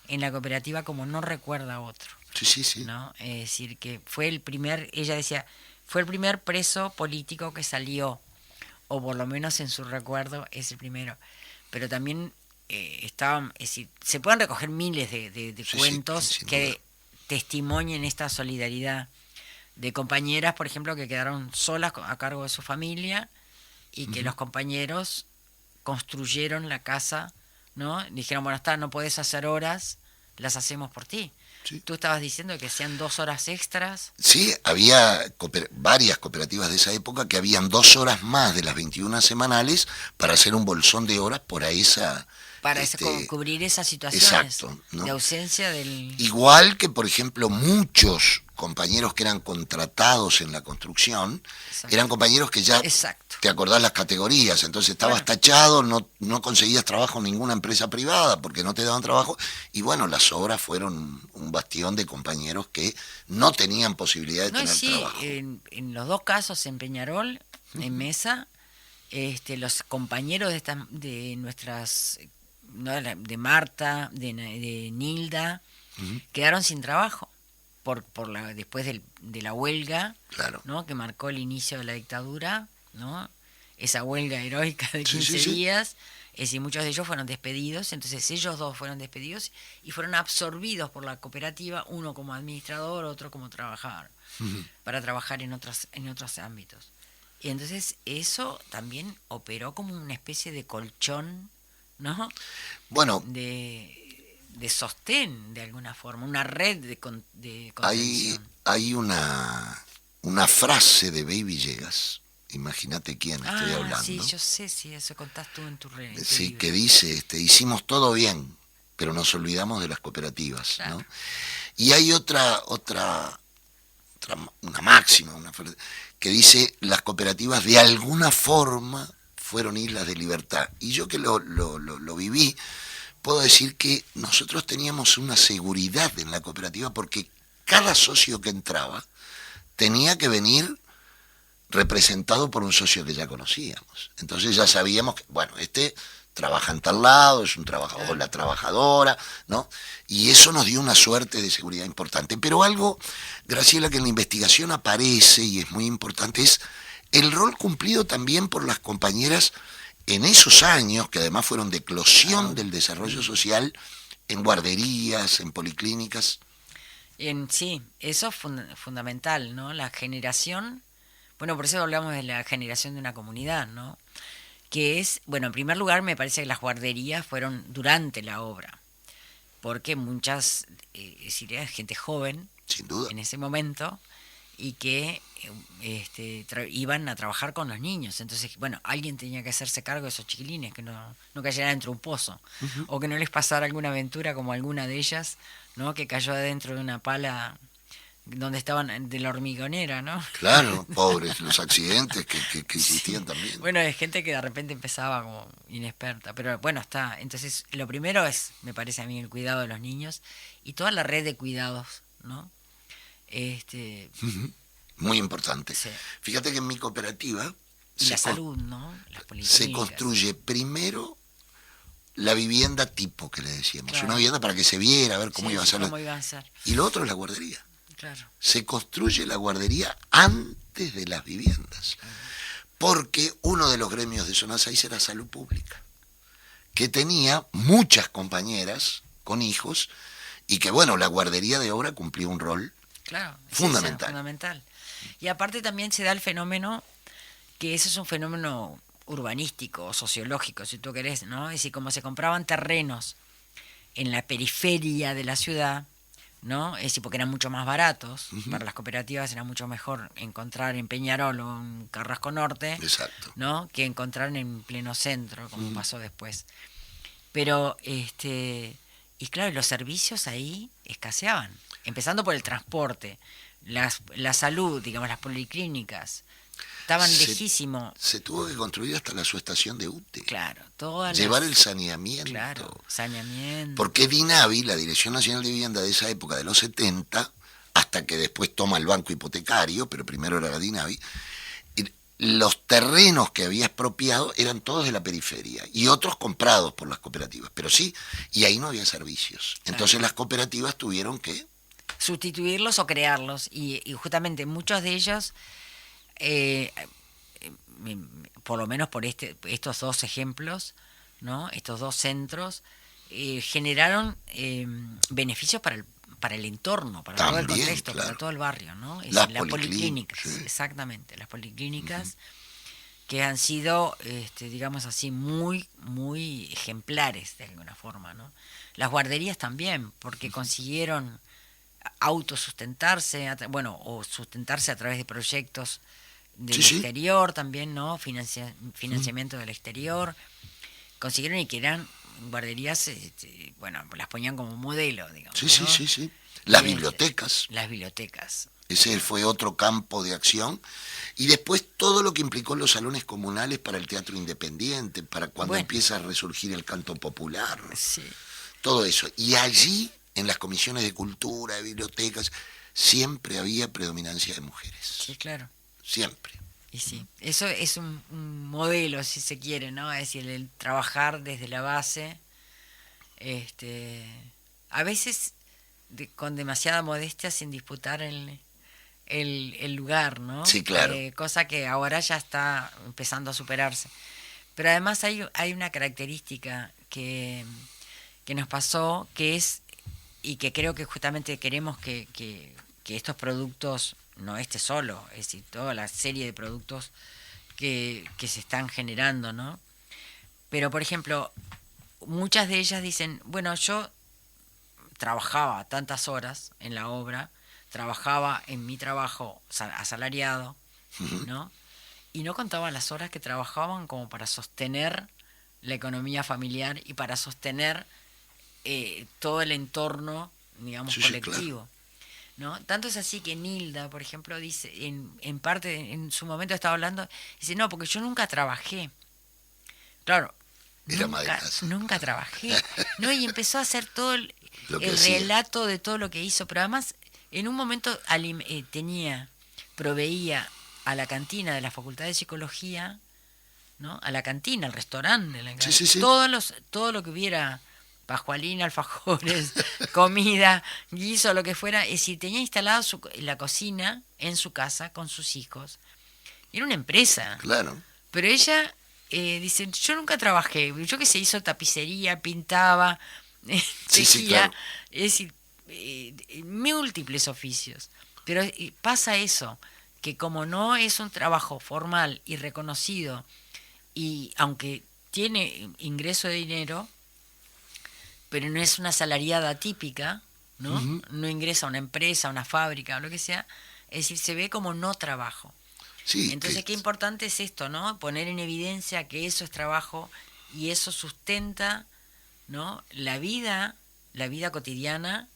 en la cooperativa como no recuerda otro. Sí, sí, sí. ¿No? Es decir, que fue ella decía, fue el primer preso político que salió, o por lo menos en su recuerdo es el primero. Pero también es decir, se pueden recoger miles de cuentos que testimonien esta solidaridad de compañeras, por ejemplo, que quedaron solas a cargo de su familia y que los compañeros construyeron la casa, ¿no? Dijeron, bueno, no podés hacer horas, las hacemos por ti. Sí. Tú estabas diciendo que hacían 2 horas extras. Sí, había varias cooperativas de esa época que habían 2 horas más de las 21 semanales para hacer un bolsón de horas por esa... Para cubrir esas situaciones, exacto, ¿no? De ausencia del... Igual que, por ejemplo, muchos compañeros que eran contratados en la construcción, exacto, eran compañeros que ya... Exacto. Te acordás las categorías, entonces estabas tachado, no conseguías trabajo en ninguna empresa privada porque no te daban trabajo, y bueno, las obras fueron un bastión de compañeros que no tenían posibilidad de tener trabajo. En los dos casos, en Peñarol, en Mesa, los compañeros de nuestras, ¿no? De Marta, de Nilda, quedaron sin trabajo después de la huelga, claro, ¿no? Que marcó el inicio de la dictadura, ¿no? Esa huelga heroica de 15 días, y muchos de ellos fueron despedidos. Entonces ellos dos fueron despedidos y fueron absorbidos por la cooperativa, uno como administrador, otro como trabajador, para trabajar en otros ámbitos. Y entonces eso también operó como una especie de colchón, ¿no? Bueno, de sostén, de alguna forma, una red de contención. Hay una frase de Bey Villegas, imagínate quién estoy hablando. Sí, yo sé, sí, eso contás tú en tu red. Sí, libro. Que dice, hicimos todo bien, pero nos olvidamos de las cooperativas, claro, ¿no? Y hay una máxima, que dice, las cooperativas de alguna forma fueron islas de libertad. Y yo que lo viví, puedo decir que nosotros teníamos una seguridad en la cooperativa porque cada socio que entraba tenía que venir representado por un socio que ya conocíamos. Entonces ya sabíamos que, bueno, trabaja en tal lado, es un trabajador, la trabajadora, ¿no? Y eso nos dio una suerte de seguridad importante. Pero algo, Graciela, que en la investigación aparece y es muy importante, es el rol cumplido también por las compañeras en esos años, que además fueron de eclosión del desarrollo social, en guarderías, en policlínicas. Sí, eso es fundamental, ¿no? La generación, bueno, por eso hablamos de la generación de una comunidad, ¿no? Que es, bueno, en primer lugar me parece que las guarderías fueron durante la obra, porque muchas, es decir, era gente joven, sin duda, en ese momento, y que iban a trabajar con los niños. Entonces, bueno, alguien tenía que hacerse cargo de esos chiquilines, que no cayeran dentro de un pozo, o que no les pasara alguna aventura como alguna de ellas, ¿no? Que cayó adentro de una pala donde estaban de la hormigonera, ¿no? Claro, pobres, los accidentes que existían también. Bueno, es gente que de repente empezaba como inexperta, pero bueno, está. Entonces, lo primero es, me parece a mí, el cuidado de los niños y toda la red de cuidados, ¿no? Muy importante. Sí. Fíjate que en mi cooperativa Y la salud, ¿no? Las policlínicas. Se construye primero la vivienda tipo, que le decíamos. Claro. Una vivienda para que se viera, a ver cómo Sí, iba a ser. cómo iba a ser. Y lo otro es la guardería. Claro. Se construye la guardería antes de las viviendas. Porque uno de los gremios de Zona 6 era salud pública, que tenía muchas compañeras con hijos y que, bueno, la guardería de obra cumplía un rol Claro, es fundamental. Fundamental. Y aparte también se da el fenómeno, que ese es un fenómeno urbanístico, sociológico, si tú querés, ¿no? Es decir, como se compraban terrenos en la periferia de la ciudad, ¿no? Es decir, porque eran mucho más baratos, para las cooperativas era mucho mejor encontrar en Peñarol o en Carrasco Norte, Exacto. ¿no? Que encontrar en pleno centro, como pasó después. Pero, y claro, los servicios ahí escaseaban, empezando por el transporte, la salud, digamos, las policlínicas, estaban lejísimos. Se tuvo que construir hasta la subestación de UTE. Claro, todas llevar el saneamiento. Claro, saneamiento. Porque DINAVI, la Dirección Nacional de Vivienda de esa época, de los 70, hasta que después toma el banco hipotecario, pero primero era la DINAVI, los terrenos que había expropiado eran todos de la periferia y otros comprados por las cooperativas, pero sí, y ahí no había servicios. Entonces las cooperativas tuvieron que sustituirlos o crearlos, y justamente muchos de ellos, por lo menos por estos dos ejemplos, ¿no? Estos dos centros generaron beneficios para el entorno, para también, todo el contexto, claro, para todo el barrio, ¿no? Las policlínicas, sí. Exactamente, las policlínicas que han sido, digamos así, muy, muy ejemplares de alguna forma, ¿no? Las guarderías también, porque consiguieron autosustentarse, bueno, o sustentarse a través de proyectos del exterior también, ¿no? Financiamiento del exterior. Consiguieron y que eran guarderías, bueno, las ponían como modelo, digamos. Sí, ¿no? Sí. Las bibliotecas. Las bibliotecas. Ese fue otro campo de acción. Y después todo lo que implicó los salones comunales para el teatro independiente, para cuando empieza a resurgir el canto popular. Sí. Todo eso. Y allí, en las comisiones de cultura, de bibliotecas, siempre había predominancia de mujeres. Sí, claro. Siempre. Y sí, eso es un modelo, si se quiere, ¿no? Es decir, el trabajar desde la base, a veces con demasiada modestia, sin disputar el lugar, ¿no? Sí, claro. Cosa que ahora ya está empezando a superarse. Pero además hay una característica que nos pasó, que es, y que creo que justamente queremos que estos productos, no este solo, es decir, toda la serie de productos que se están generando, ¿no? Pero, por ejemplo, muchas de ellas dicen, bueno, yo trabajaba tantas horas en la obra, trabajaba en mi trabajo asalariado, ¿no? Y no contaban las horas que trabajaban como para sostener la economía familiar y para sostener todo el entorno, digamos, colectivo. Claro. ¿No? Tanto es así que Nilda, por ejemplo, dice, en parte, en su momento estaba hablando, dice, no, porque yo nunca trabajé. Claro, nunca trabajé. ¿No? Y empezó a hacer todo el relato de todo lo que hizo, pero además, en un momento proveía a la cantina de la Facultad de Psicología, ¿no? A la cantina, al restaurante, todo lo que hubiera, pajualín, alfajores, comida, guiso, lo que fuera, es decir, tenía instalada la cocina en su casa con sus hijos. Era una empresa. Claro. Pero ella dice, yo nunca trabajé, yo que se hizo tapicería, pintaba, tejía, claro. Es decir, múltiples oficios. Pero pasa eso, que como no es un trabajo formal y reconocido, y aunque tiene ingreso de dinero, pero no es una asalariada típica, ¿no? No ingresa a una empresa, a una fábrica o lo que sea, es decir, se ve como no trabajo. Sí, entonces, qué importante es esto, ¿no? Poner en evidencia que eso es trabajo y eso sustenta, ¿no? La vida cotidiana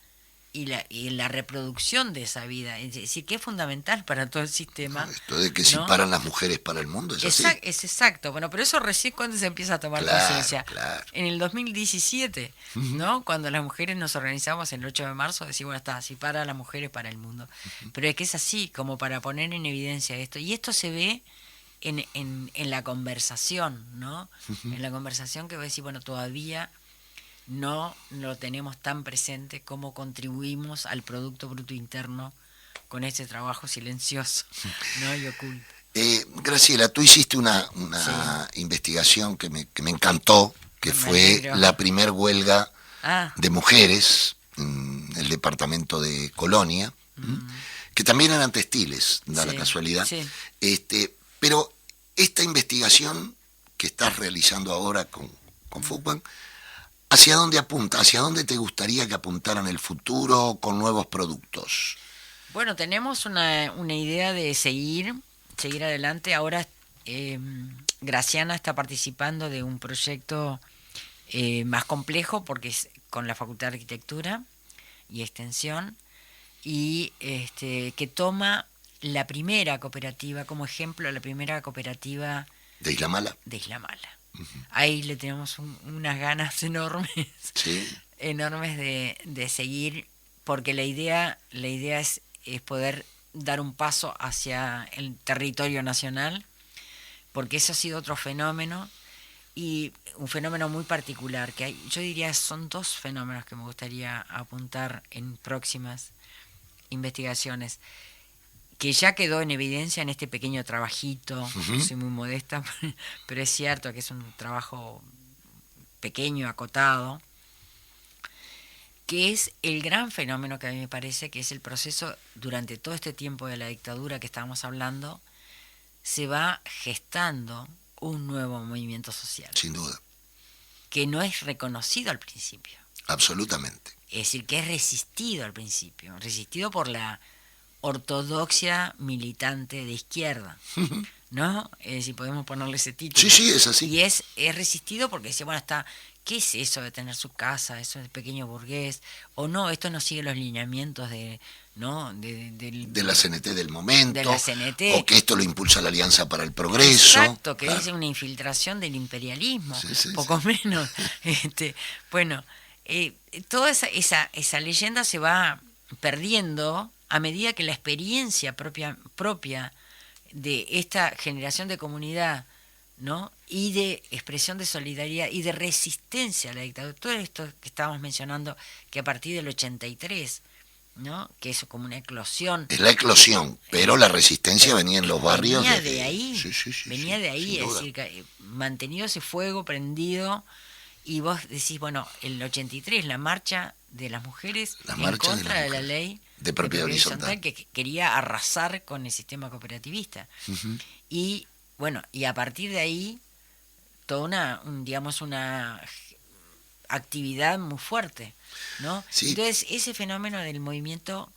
y la reproducción de esa vida. Es decir, que es fundamental para todo el sistema. Esto de que si paran las mujeres para el mundo, es así. Es exacto. Bueno, pero eso recién cuando se empieza a tomar conciencia. Claro. En el 2017, ¿no? Cuando las mujeres nos organizamos el 8 de marzo, decimos, bueno, está, si para las mujeres, para el mundo. Pero es que es así, como para poner en evidencia esto. Y esto se ve en la conversación, ¿no? En la conversación que voy a decir, bueno, todavía no lo tenemos tan presente como contribuimos al Producto Bruto Interno con este trabajo silencioso, ¿no? Y oculto. Graciela, tú hiciste una investigación que me encantó, que Me fue alegro. la primer huelga Ah, de mujeres en el departamento de Colonia, que también eran textiles, da la sí, casualidad. sí. Pero esta investigación que estás realizando ahora con Fugman, ¿hacia dónde apunta? ¿Hacia dónde te gustaría que apuntara en el futuro con nuevos productos? Bueno, tenemos una idea de seguir adelante. Ahora Graciana está participando de un proyecto más complejo porque es con la Facultad de Arquitectura y Extensión y que toma la primera cooperativa como ejemplo, la primera cooperativa ¿De Isla Mala? de Isla Mala. Ahí le tenemos unas ganas enormes, Sí. enormes de seguir, porque la idea es poder dar un paso hacia el territorio nacional, porque eso ha sido otro fenómeno, y un fenómeno muy particular, que hay, yo diría son dos fenómenos que me gustaría apuntar en próximas investigaciones, que ya quedó en evidencia en este pequeño trabajito. Yo soy muy modesta, pero es cierto que es un trabajo pequeño, acotado, que es el gran fenómeno que a mí me parece que es el proceso durante todo este tiempo de la dictadura que estábamos hablando, se va gestando un nuevo movimiento social, Sin duda, que no es reconocido al principio, absolutamente. es decir, que es resistido al principio, resistido por la ortodoxia militante de izquierda, ¿no? Si podemos ponerle ese título. Sí, es así. Y es resistido porque dice, bueno, ¿qué es eso de tener su casa? Eso es pequeño burgués. O no, esto no sigue los lineamientos ¿no? De la CNT del momento. De la CNT. O que esto lo impulsa la Alianza para el Progreso. Exacto, que claro. es una infiltración del imperialismo, Sí, poco menos. Bueno, toda esa leyenda se va perdiendo a medida que la experiencia propia de esta generación de comunidad, ¿no? Y de expresión de solidaridad y de resistencia a la dictadura, todo esto que estábamos mencionando, que a partir del 83, ¿no? Que es como una eclosión. Es la eclosión, pero la resistencia venía en los barrios. Venía de ahí, Sí, venía de ahí, sin es duda. decir, que, mantenido ese fuego prendido, y vos decís, bueno, el 83, la marcha de las mujeres La en marcha de contra las de la mujeres. ley De propiedad horizontal. que quería arrasar con el sistema cooperativista. Y bueno, y a partir de ahí, toda una actividad muy fuerte, ¿no? Sí. Entonces, ese fenómeno del movimiento,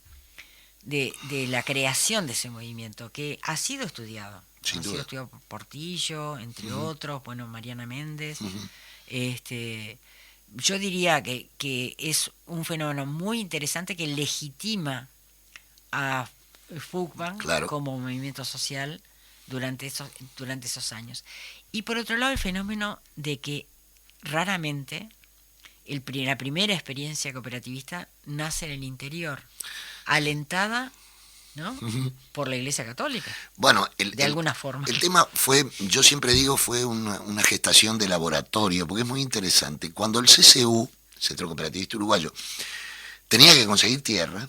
de la creación de ese movimiento, que ha sido estudiado. Sin Ha duda. sido estudiado por Portillo, entre otros, bueno, Mariana Méndez. Yo diría que es un fenómeno muy interesante que legitima a Fugman Claro. como movimiento social durante esos años. Y por otro lado, el fenómeno de que raramente la primera experiencia cooperativista nace en el interior, alentada, ¿no? por la Iglesia Católica, Bueno, de alguna forma. El tema fue, yo siempre digo, fue una gestación de laboratorio, porque es muy interesante. Cuando el CCU, Centro Cooperativista Uruguayo, tenía que conseguir tierra,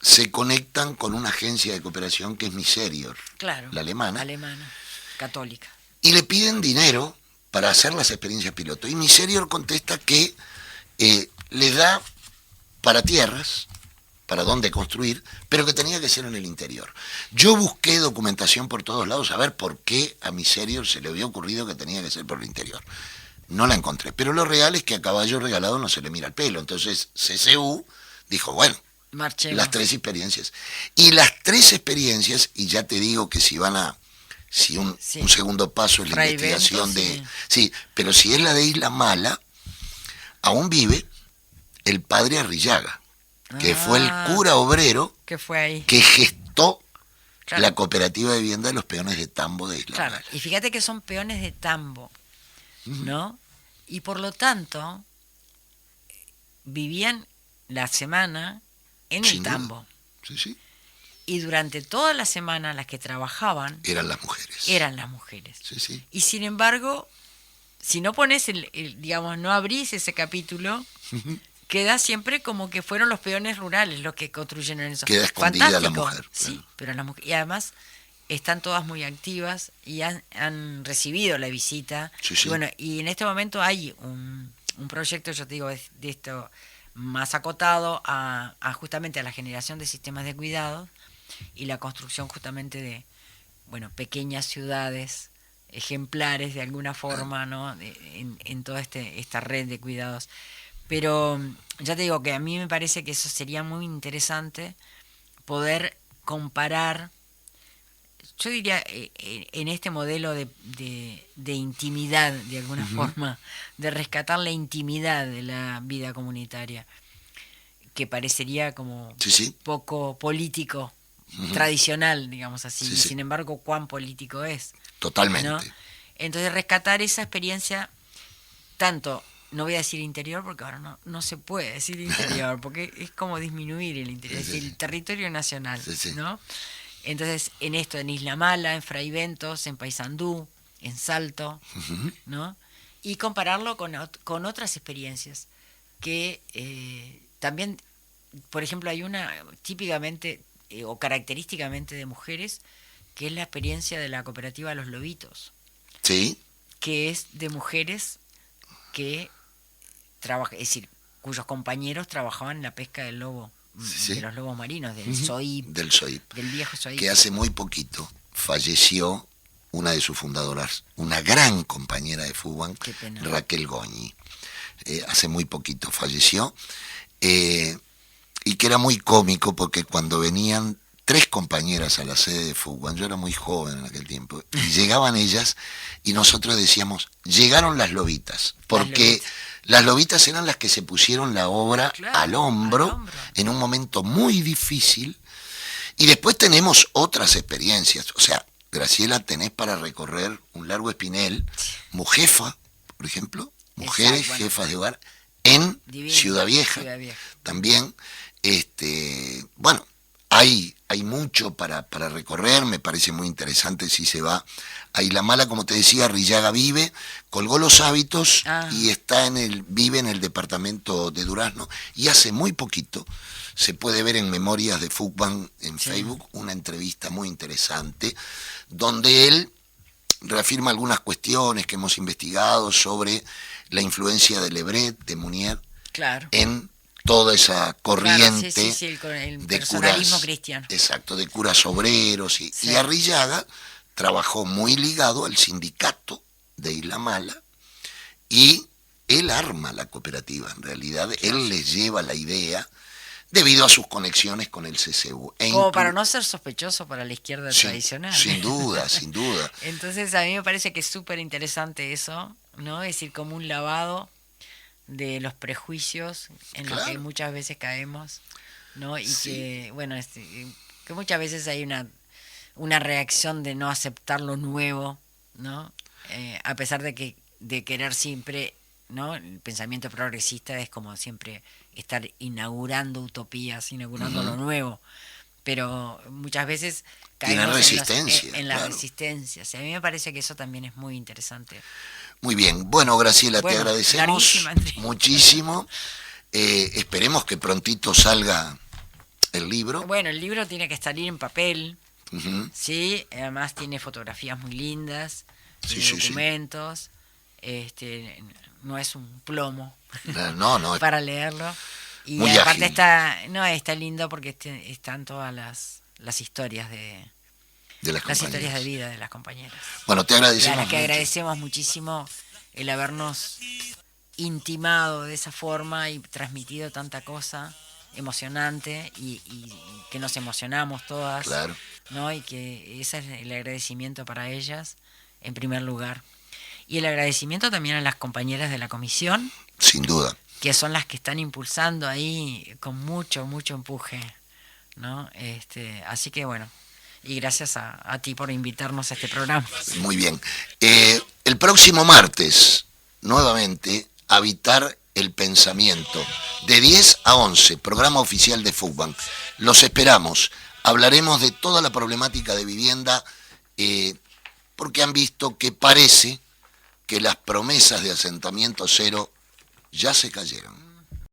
se conectan con una agencia de cooperación que es Miserior, Claro, la alemana, católica. y le piden dinero para hacer las experiencias piloto. Y Miserior contesta que le da para tierras, para dónde construir, pero que tenía que ser en el interior. Yo busqué documentación por todos lados a ver por qué a Miserior se le había ocurrido que tenía que ser por el interior. No la encontré, pero lo real es que a caballo regalado no se le mira el pelo. Entonces CCU dijo, bueno, Marchemos. las 3 experiencias. Y las 3 experiencias, y ya te digo que si un segundo paso es la Fray investigación Bento, sí, pero si es la de Isla Mala, aún vive el padre Arrillaga, que fue el cura obrero que fue ahí. que gestó Claro. la cooperativa de vivienda de los peones de tambo de Isla Claro, Mala. y fíjate que son peones de tambo, ¿no? Y por lo tanto, vivían la semana en Sin el duda. tambo. Sí. Y durante toda la semana las que trabajaban Eran las mujeres. eran las mujeres. Sí, sí. Y sin embargo, si no pones, digamos, no abrís ese capítulo, queda siempre como que fueron los peones rurales los que construyeron eso. Queda escondida la Fantástico, mujer. sí, Claro. pero las mujeres, y además están todas muy activas y han recibido la visita. Sí, sí. Y bueno, y en este momento hay un proyecto, yo te digo, de esto más acotado a justamente a la generación de sistemas de cuidado y la construcción justamente de, bueno, pequeñas ciudades ejemplares de alguna forma, ¿no? En toda esta red de cuidados. Pero ya te digo que a mí me parece que eso sería muy interesante poder comparar, yo diría, en este modelo de intimidad, de alguna forma, de rescatar la intimidad de la vida comunitaria, que parecería como Sí, sí. poco político, tradicional, digamos así, Sí, y sí. sin embargo, cuán político es. Totalmente. ¿No? Entonces, rescatar esa experiencia, tanto, no voy a decir interior, porque ahora no se puede decir interior, porque es como disminuir el interior, Sí, es el sí. territorio nacional, Sí, sí. ¿no? Entonces, en esto, en Isla Mala, en Fray Ventos, en Paysandú, en Salto, ¿no? Y compararlo con otras experiencias que también, por ejemplo, hay una típicamente o característicamente de mujeres, que es la experiencia de la cooperativa Los Lobitos, Sí. que es de mujeres que trabajan, es decir, cuyos compañeros trabajaban en la pesca del lobo, Sí, sí. de los lobos marinos, del SOIP, Del SOIP. del viejo SOIP. Que hace muy poquito falleció una de sus fundadoras, una gran compañera de fútbol, Qué pena. Raquel Goñi. Hace muy poquito falleció. Y que era muy cómico porque cuando venían 3 compañeras a la sede de fútbol, yo era muy joven en aquel tiempo, y llegaban ellas y nosotros decíamos, llegaron las lobitas, porque las lobitas eran las que se pusieron la obra Claro, al hombro en un momento muy difícil. Y después tenemos otras experiencias, o sea, Graciela, tenés para recorrer un largo espinel, Mujefa, por ejemplo, mujeres Exacto, bueno. jefas de hogar en Divino, Ciudad Vieja, Ciudad Vieja. también. Bueno, hay mucho para recorrer, me parece muy interesante si se va a Isla Mala, como te decía, Arrillaga vive, colgó los hábitos y vive en el departamento de Durazno, y hace muy poquito se puede ver en Memorias de Fútbol en Facebook una entrevista muy interesante, donde él reafirma algunas cuestiones que hemos investigado sobre la influencia de Lebret, de Munier, Claro. en toda esa corriente Claro, sí, el de personalismo curas, cristiano. exacto, de curas obreros, y Arrillaga trabajó muy ligado al sindicato de Isla Mala, y él arma la cooperativa, en realidad él les lleva la idea debido a sus conexiones con el CCU. Como para no ser sospechoso para la izquierda tradicional. Sin duda, sin duda. Entonces a mí me parece que es súper interesante eso, ¿no? Es decir, como un lavado de los prejuicios en los que muchas veces caemos, ¿no? Y que, bueno, que muchas veces hay una reacción de no aceptar lo nuevo, ¿no? A pesar de querer siempre, ¿no? El pensamiento progresista es como siempre estar inaugurando utopías, inaugurando lo nuevo, pero muchas veces caemos en la resistencia. O sea, a mí me parece que eso también es muy interesante. Muy bien, bueno, Graciela, te agradecemos muchísimo. Esperemos que prontito salga el libro. Bueno, el libro tiene que salir en papel, sí, además tiene fotografías muy lindas, documentos, no es un plomo no, para leerlo. Y muy aparte ágil. Está lindo porque están todas las historias de las historias de vida de las compañeras. Bueno, te agradecemos. A las que agradecemos muchísimo el habernos intimado de esa forma y transmitido tanta cosa emocionante y que nos emocionamos todas, claro, ¿no? Y que ese es el agradecimiento para ellas en primer lugar. Y el agradecimiento también a las compañeras de la comisión. Sin duda. Que son las que están impulsando ahí con mucho empuje, ¿no? Así que bueno, y gracias a ti por invitarnos a este programa. Muy bien. El próximo martes, nuevamente, Habitar el Pensamiento, de 10 a 11, programa oficial de fútbol. Los esperamos hablaremos de toda la problemática de vivienda, porque han visto que parece que las promesas de asentamiento cero ya se cayeron.